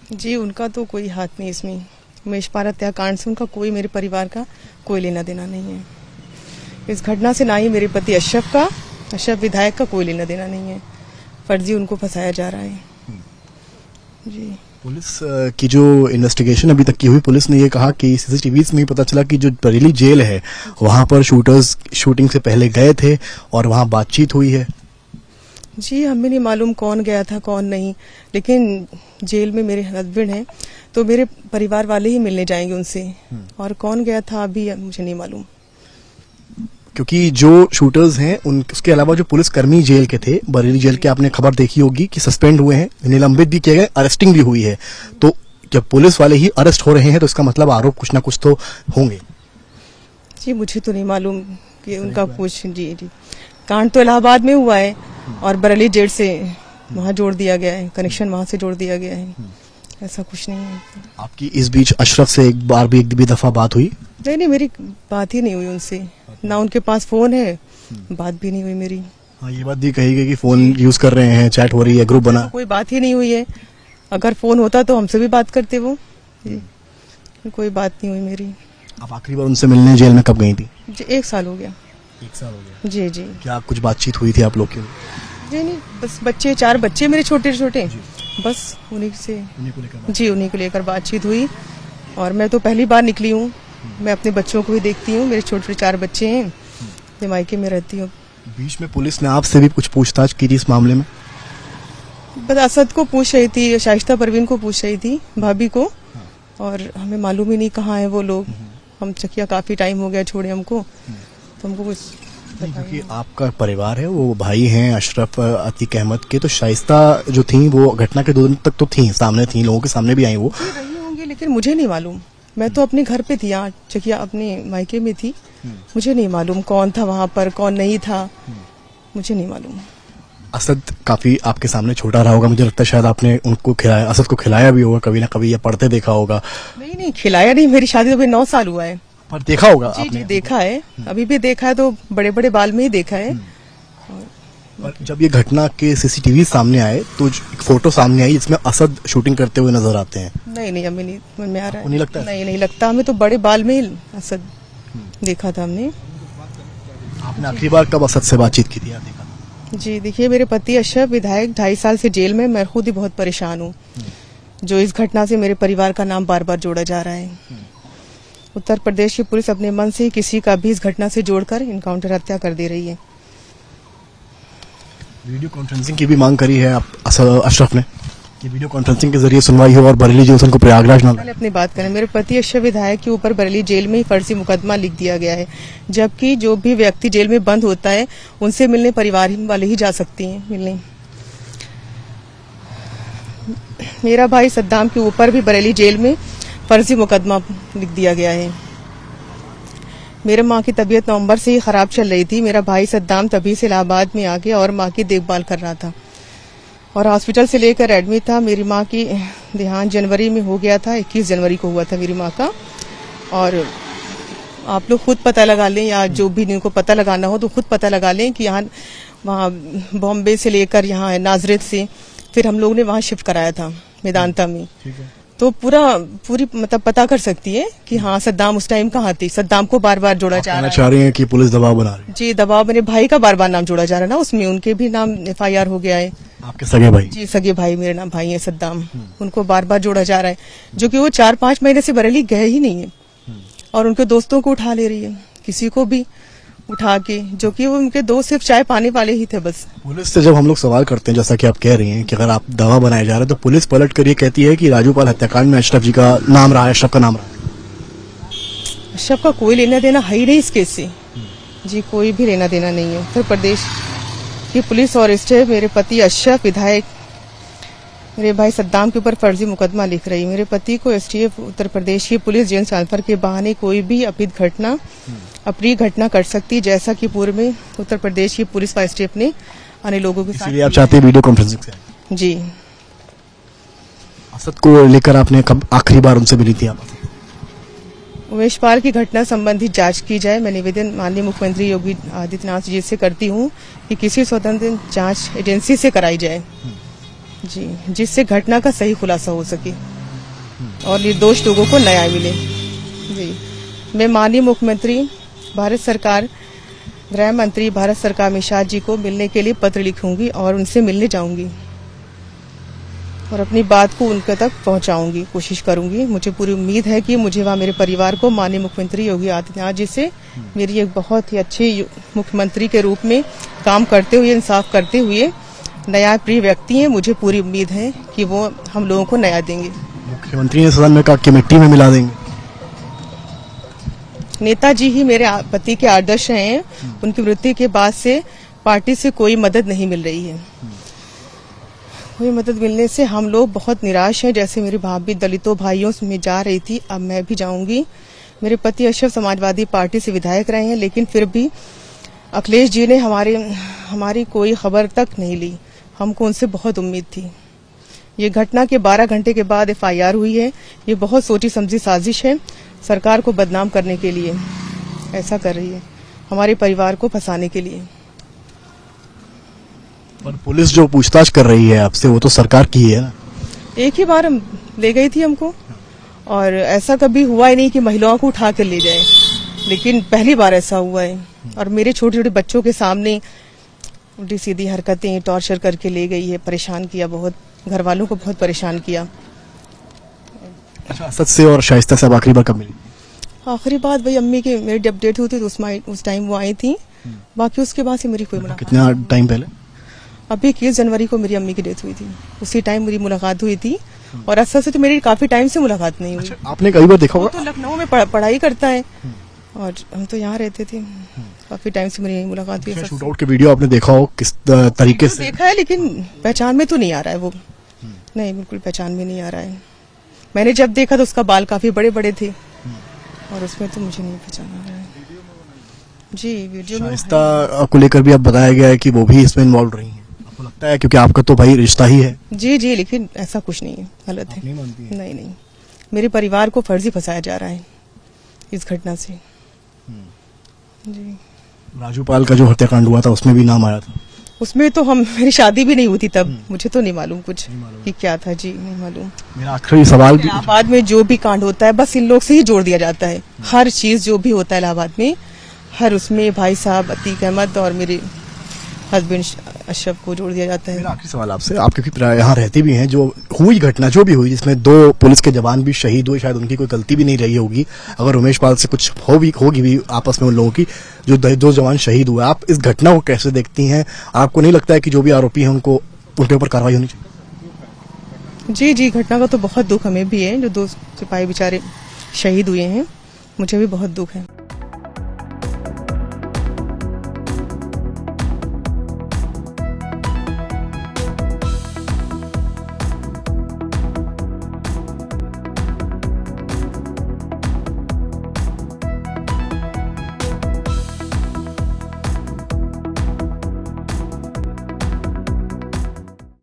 जी, उनका तो कोई हाथ नहीं इसमें। उमेश पाल हत्याकांड से उनका कोई, मेरे परिवार का कोई लेना देना नहीं है। इस घटना से ना ही मेरे पति अशरफ विधायक का कोई लेना देना नहीं है। फर्जी उनको फंसाया जा रहा है। जी, पुलिस की जो इन्वेस्टिगेशन अभी तक की हुई, पुलिस ने ये कहा कि सीसीटीवीज में पता चला कि जो बरेली जेल है वहां पर शूटर्स शूटिंग से पहले गए थे और वहां बातचीत हुई है। जी, हमें नहीं मालूम कौन गया था कौन नहीं, लेकिन जेल में मेरे हस्बैंड हैं तो मेरे परिवार वाले ही मिलने जाएंगे उनसे, और कौन गया था अभी मुझे नहीं मालूम। क्योंकि जो शूटर्स हैं उसके अलावा जो पुलिसकर्मी जेल के थे, बरेली जेल के, आपने खबर देखी होगी कि सस्पेंड हुए हैं, निलंबित भी किए गए, अरेस्टिंग भी हुई है। तो जब पुलिस वाले ही अरेस्ट हो रहे हैं तो इसका मतलब आरोप कुछ ना कुछ तो होंगे। जी, मुझे तो नहीं मालूम कि उनका कुछ। जी, कांड तो इलाहाबाद में हुआ है और बरेली जेल से वहाँ जोड़ दिया गया है, कनेक्शन वहाँ से जोड़ दिया गया है, ऐसा कुछ नहीं है। आपकी इस बीच अशरफ से एक भी दफा बात हुई? नहीं, मेरी बात ही नहीं हुई उनसे, ना उनके पास फोन है, बात भी नहीं हुई मेरी। हाँ, ये बात भी कही गई कि फोन यूज कर रहे हैं, चैट हो रही है, ग्रुप बना। कोई बात ही नहीं हुई है। अगर फोन होता तो हमसे भी बात करते वो। कोई बात नहीं हुई मेरी। आप आखिरी बार उनसे मिलने जेल में कब गई थी? जी, 1 साल हो गया। 1 साल हो गया। जी जी। क्या कुछ बातचीत हुई थी आप लोग की? जी नहीं, बस 4 बच्चे मेरे छोटे छोटे, बस उन्हीं को लेकर बातचीत हुई। और मैं तो पहली बार निकली हूँ, मैं अपने बच्चों को भी देखती हूँ, मेरे छोटे 4 बच्चे हैं, मैं मायके में रहती हूँ। बीच में पुलिस ने आपसे भी कुछ पूछताछ की थी इस मामले में? बस असद को पूछ रही थी, शाइस्ता परवीन को पूछ रही थी, भाभी को, और हमें मालूम ही नहीं कहाँ है वो लोग। हम चकिया काफी टाइम हो गया छोड़े हमको, तो हमको कुछ क्योंकि आपका परिवार है, वो भाई हैं अशरफ अतीक अहमद के, तो शाइस्ता जो थी वो घटना के 2 दिन तक तो थी, सामने थी, लोगों के सामने भी आई वो। रही होंगी, लेकिन मुझे नहीं मालूम। मैं तो अपने घर पे थी, यहाँ चकिया अपने मायके में थी, मुझे नहीं मालूम कौन था वहाँ पर कौन नहीं था, मुझे नहीं मालूम। असद काफी आपके सामने छोटा रहा होगा, मुझे लगता है शायद आपने उनको खिलाया, असद को खिलाया भी होगा कभी ना कभी, या पढ़ते देखा होगा। नहीं, खिलाया नहीं, मेरी शादी तो अभी 9 साल हुआ है। पर देखा होगा जी, आपने? जी, देखा है, अभी भी देखा है, तो बड़े बड़े बाल में ही देखा है। और जब ये घटना के सीसीटीवी सामने आए तो एक फोटो सामने आई जिसमें असद शूटिंग करते हुए नजर आते हैं। नहीं, हमें नहीं मन में आ रहा है। नहीं लगता? नहीं लगता, हमें तो बड़े बाल में ही असद देखा था हमने। आपने आखिरी बार कब असद से बातचीत की थी या देखा? जी, देखिए, मेरे पति अशरफ विधायक 2.5 साल से जेल में, मैं खुद ही बहुत परेशान हूँ। जो इस घटना से मेरे परिवार का नाम बार बार जोड़ा जा रहा है। उत्तर प्रदेश की पुलिस अपने मन से किसी का भी इस घटना से जोड़कर इनकाउंटर हत्या कर दे रही है। वीडियो कॉन्फ्रेंसिंग की भी मांग करी है अशरफ ने कि वीडियो कॉन्फ्रेंसिंग के जरिए सुनवाई हो और बरेली जेल को प्रयागराज ना। पहले अपनी बात करें, मेरे पति अशरफ विधायक के ऊपर बरेली जेल में ही फर्जी मुकदमा लिख दिया गया है, जबकि जो भी व्यक्ति जेल में बंद होता है उनसे मिलने परिवार वाले ही जा सकती हैं मिलने। मेरा भाई सद्दाम के ऊपर भी बरेली जेल में फर्जी मुकदमा लिख दिया गया है। मेरे माँ की तबीयत नवंबर से ही खराब चल रही थी। मेरा भाई सद्दाम तभी से इलाहाबाद में आ गया और माँ की देखभाल कर रहा था और हॉस्पिटल से लेकर एडमिट था। मेरी माँ की देहांत जनवरी में हो गया था, 21 जनवरी को हुआ था मेरी माँ का। और आप लोग खुद पता लगा लें, या जो भी इनको पता लगाना हो तो खुद पता लगा लें कि यहाँ वहाँ बॉम्बे से लेकर यहाँ है नाजरेत से, फिर हम लोग ने वहाँ शिफ्ट कराया था मेदांता में। तो पूरी मतलब पता कर सकती है कि हाँ सद्दाम उस टाइम कहाँ थी। सद्दाम को बार बार जोड़ा जा रहा है। चाह रही हैं कि पुलिस दबाव बना रही है? जी, दबाव, मेरे भाई का बार बार नाम जोड़ा जा रहा है ना, उसमें उनके भी नाम FIR हो गया है। आपके सगे भाई? जी, सगे भाई, मेरे नाम भाई है सद्दाम, उनको बार बार जोड़ा जा रहा है, जो कि वो 4-5 महीने से बरेली गए ही नहीं है और उनके दोस्तों को उठा ले रही है, किसी को भी उठा के, जो कि वो उनके दोस्त सिर्फ चाय पाने वाले ही थे बस। पुलिस से जब हम लोग सवाल करते हैं, जैसा कि आप कह रही हैं कि अगर आप दवा बनाए जा रहे हैं, तो पुलिस पलट कर ये कहती है कि राजू पाल हत्याकांड में अशरफ जी का नाम रहा है, अशरफ का नाम रहा है। अशरफ का कोई लेना देना है ही नहीं इस केस से। जी, कोई भी लेना देना नहीं है। उत्तर प्रदेश की पुलिस और स्टेट मेरे पति अशरफ विधायक मेरे भाई सद्दाम के ऊपर फर्जी मुकदमा लिख रही। मेरे पति को STF उत्तर प्रदेश की पुलिस जेल ट्रांसफर के बहाने कोई भी अप्रिय घटना कर सकती, जैसा कि पूर्व में उत्तर प्रदेश की पुलिस व STF ने अन्य लोगों के साथ। इसलिए आप चाहते हैं वीडियो कॉन्फ्रेंसिंग से? जी। असद को लेकर आपने कब आखिरी बार उनसे मिली थी आप? उमेश पाल की घटना संबंधी जांच की जाए। मैं निवेदन माननीय मुख्यमंत्री योगी आदित्यनाथ जी से करती हूँ कि किसी स्वतंत्र जांच एजेंसी से कराई जाए, जी, जिससे घटना का सही खुलासा हो सके। और निर्दोष लोगों को न्याय मिले। जी, मैं माननीय मुख्यमंत्री भारत सरकार, गृह मंत्री भारत सरकार अमित शाह जी को मिलने के लिए पत्र लिखूंगी और उनसे मिलने जाऊंगी और अपनी बात को उनके तक पहुंचाऊंगी, कोशिश करूंगी। मुझे पूरी उम्मीद है कि मुझे वहां मेरे परिवार को माननीय मुख्यमंत्री योगी आदित्यनाथ जी से मेरी एक बहुत ही अच्छे मुख्यमंत्री के रूप में काम करते हुए, इंसाफ करते हुए न्याय प्रिय व्यक्ति हैं। मुझे पूरी उम्मीद है कि वो हम लोगों को न्याय देंगे। मुख्यमंत्री ने सदन में कहा कि मिट्टी में मिला देंगे। नेताजी ही मेरे पति के आदर्श हैं। उनकी मृत्यु के बाद से पार्टी से कोई मदद नहीं मिल रही है। कोई मदद मिलने से हम लोग बहुत निराश हैं। जैसे मेरी भाभी दलितों भाइयों में जा रही थी, अब मैं भी जाऊंगी। मेरे पति अशोक समाजवादी पार्टी से विधायक रहे हैं, लेकिन फिर भी अखिलेश जी ने हमारी कोई खबर तक नहीं ली। हमको उनसे बहुत उम्मीद थी। ये घटना के 12 घंटे के बाद FIR हुई है। ये बहुत सोची समझी साजिश है, सरकार को बदनाम करने के लिए ऐसा कर रही है, हमारे परिवार को फंसाने के लिए। पर पुलिस जो पूछताछ कर रही है आपसे, वो तो सरकार की है ना। एक ही बार ले गई थी हमको, और ऐसा कभी हुआ ही नहीं कि महिलाओं को उठा कर ले जाए, लेकिन पहली बार ऐसा हुआ है। और मेरे छोटे छोटे बच्चों के सामने उल्टी सीधी हरकतें, टॉर्चर करके ले गई है, परेशान किया, बहुत घर वालों को बहुत परेशान किया। अच्छा, असद से और शाइस्ता साहब आखिरी बार कब मिली? आखिरी बात वही अम्मी की मेरी जब डेथ हुई थी तो उस टाइम वो आई थी। बाकी उसके बाद से मेरी कोई मुलाकात। कितना टाइम पहले? अभी 21 जनवरी को मेरी अम्मी की डेथ हुई थी, उसी टाइम मेरी मुलाकात हुई थी। और असद से तो मेरी काफी टाइम से मुलाकात नहीं हुई। अच्छा, आपने कई बार देखा वो होगा। तो लखनऊ में पढ़ाई करता है और हम तो यहाँ रहते थे। काफी टाइम से मेरी मुलाकात हुई है। शूट आउट के वीडियो आपने देखा हो किस तरीके से? देखा है, लेकिन पहचान में तो नहीं आ रहा है वो। नहीं, बिल्कुल पहचान में नहीं आ रहा है। मैंने जब देखा तो उसका बाल काफी बड़े बड़े थे और उसमें तो मुझे नहीं पहचान आ रहा है। जी, वीडियो में शाइस्ता को लेकर भी अब बताया गया है कि वो भी इसमें इन्वॉल्व रही हैं। आपको लगता है, क्योंकि आपका तो भाई रिश्ता ही है। जी जी, लेकिन ऐसा कुछ नहीं है, गलत है। नहीं मानती हैं? नहीं, मेरे परिवार को फर्जी फंसाया जा रहा है इस घटना से। जी, राजू पाल का जो हत्याकांड हुआ था उसमें भी नाम आया था। उसमें तो मेरी शादी भी नहीं हुई थी तब। मुझे तो नहीं मालूम कुछ कि क्या था। जी, नहीं मालूम। मेरा आखिरी सवाल भी, इलाहाबाद में जो भी कांड होता है बस इन लोग से ही जोड़ दिया जाता है। हर चीज जो भी होता है इलाहाबाद में, हर उसमें भाई साहब अतीक अहमद और मेरे हस्बैंड अशरफ को जोड़ दिया जाता है। मेरा आखिरी सवाल आपसे, आप क्योंकि यहाँ रहते भी हैं, जो हुई घटना जो भी हुई जिसमें 2 पुलिस के जवान भी शहीद हुए, शायद उनकी कोई गलती भी नहीं रही होगी। अगर उमेश पाल से कुछ होगी भी आपस में उन लोगों की, जो 2 जवान शहीद हुए, आप इस घटना को कैसे देखती हैं? आपको नहीं लगता है कि जो भी आरोपी हैं उनके ऊपर कार्रवाई होनी चाहिए? जी, घटना का तो बहुत दुख हमें भी है, जो 2 सिपाही बेचारे शहीद हुए हैं। मुझे भी बहुत दुख है।